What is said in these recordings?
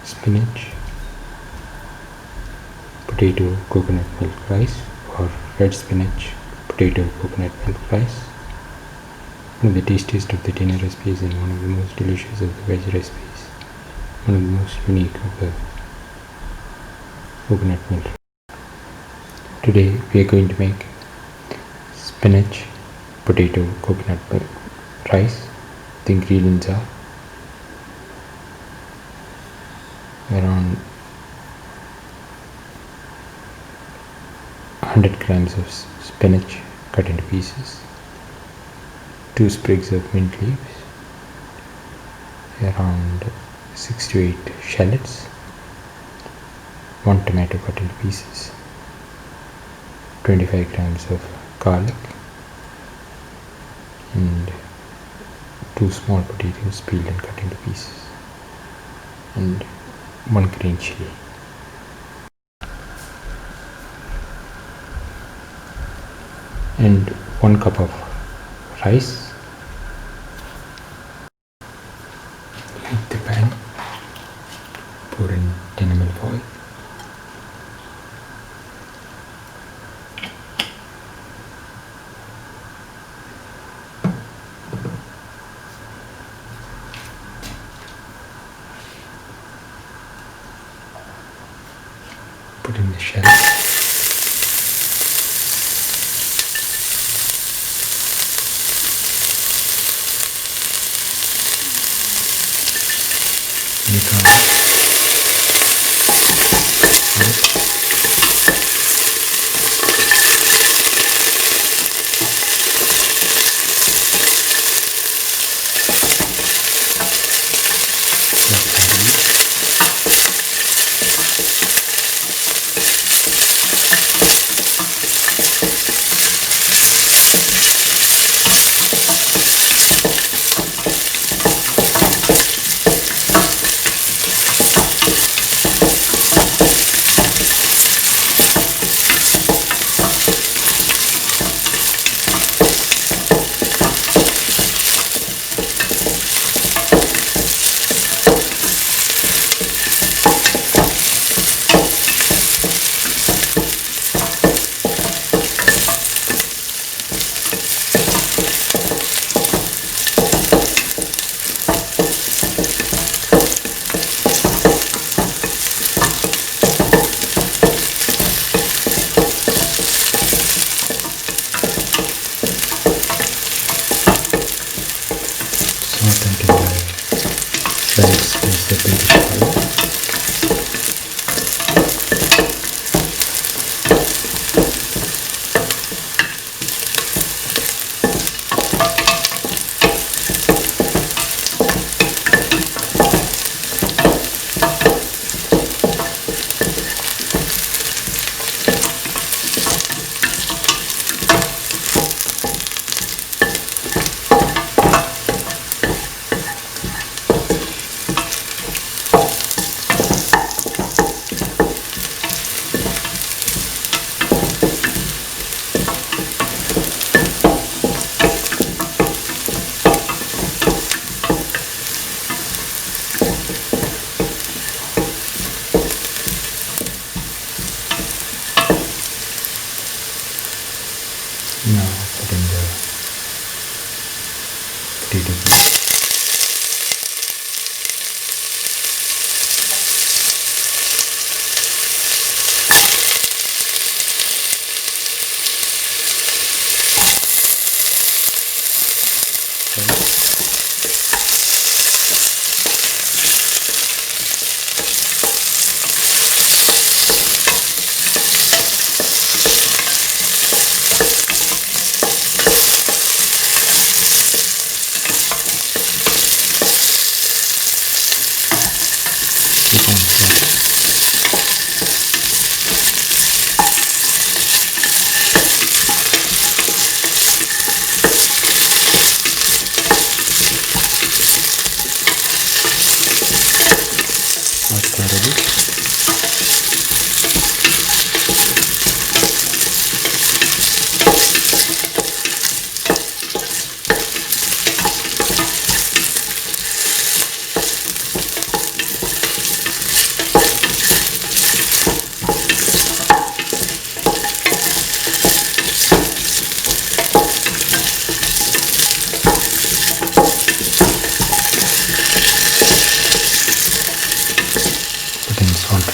spinach, potato, coconut milk rice, or red spinach, potato, coconut milk rice. One of the tastiest of the dinner recipes and one of the most delicious of the veg recipes. One of the most unique of the coconut milk. Today we are going to make spinach, potato, coconut milk rice. The ingredients are around 100 grams of spinach cut into pieces, 2 sprigs of mint leaves, around 6 to 8 shallots, 1 tomato cut into pieces, 25 grams of garlic, and 2 small potatoes peeled and cut into pieces, and 1 green chili. And 1 cup of rice. Heat the pan, pour in 10 ml oil, put in the shallots, the garlic,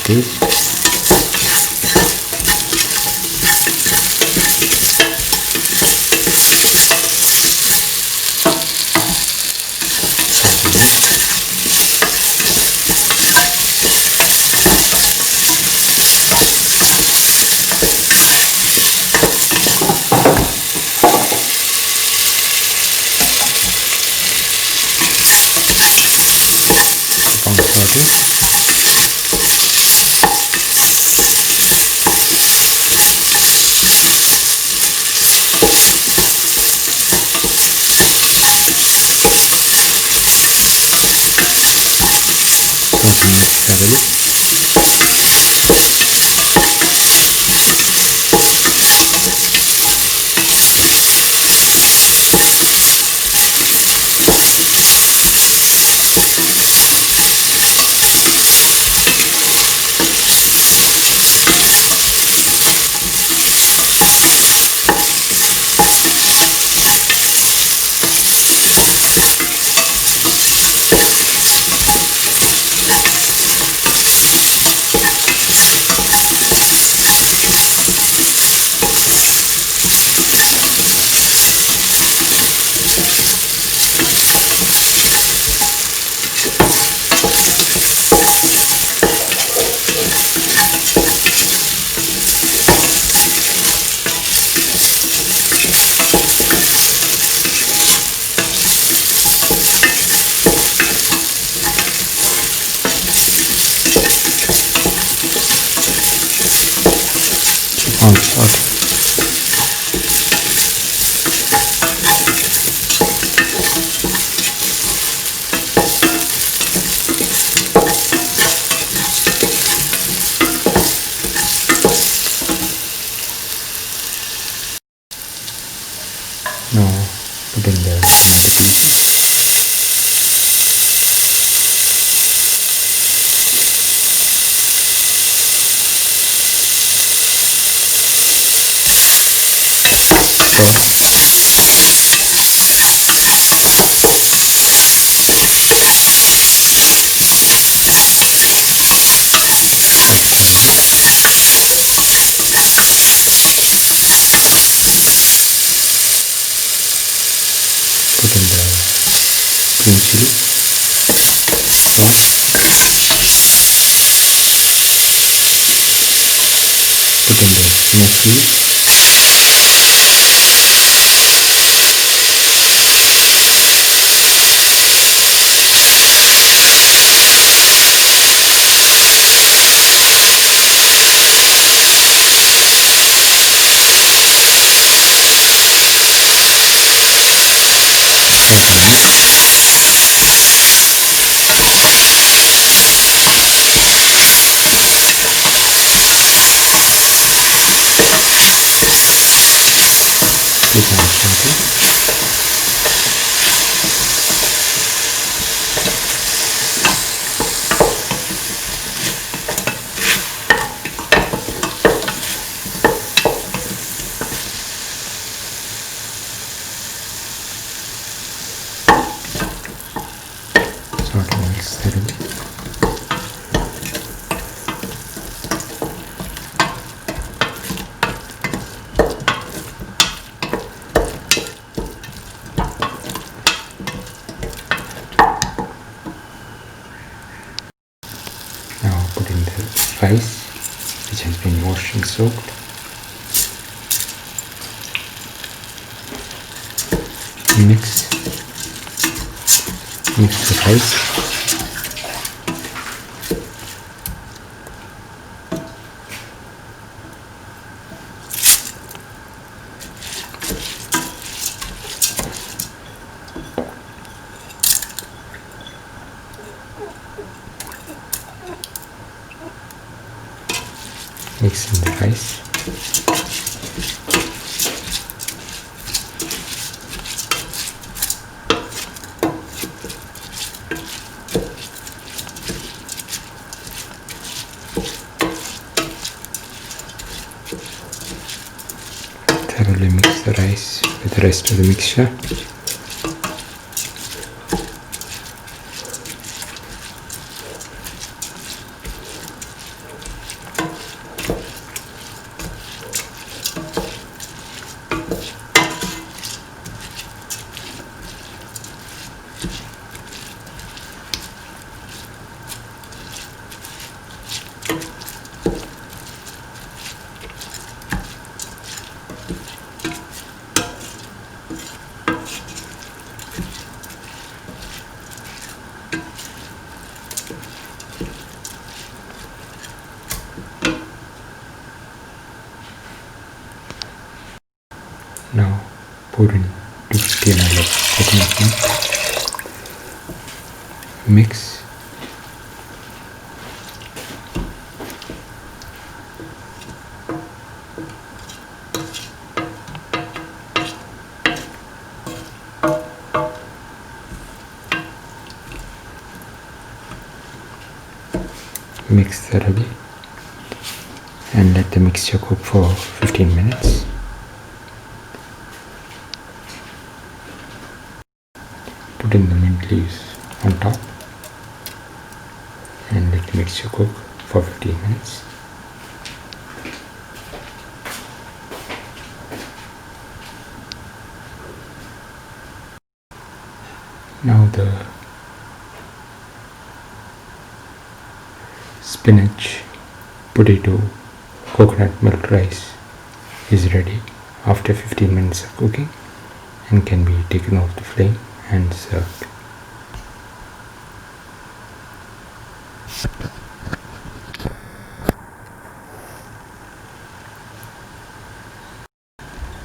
taste. On saute. Now put in the green chili, put in the spinach leaves, with my saute. Saute mix thoroughly. Now put in the rice which has been washed and soaked. Mix the rice. Mix in the rice. Thoroughly mix the rice with the rest of the mixture. Now pour in 250 ml of coconut milk. Mix. Mix thoroughly and let the mixture cook for 15 minutes. Put in the mint leaves on top and let the mixture cook for 15 minutes. Now the spinach, potato, coconut milk rice is ready after 15 minutes of cooking and can be taken off the flame and served.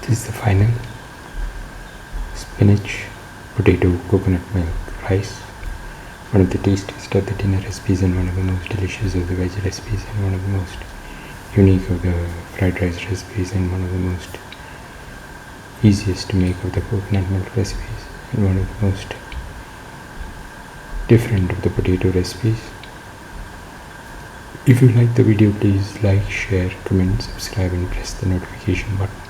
This is the final spinach, potato, coconut milk rice. One of the tastiest of the dinner recipes and one of the most delicious of the veg recipes and one of the most unique of the fried rice recipes and one of the most easiest to make of the coconut milk recipes and one of the most different of the potato recipes. If you like the video, please like, share, comment, subscribe and press the notification button.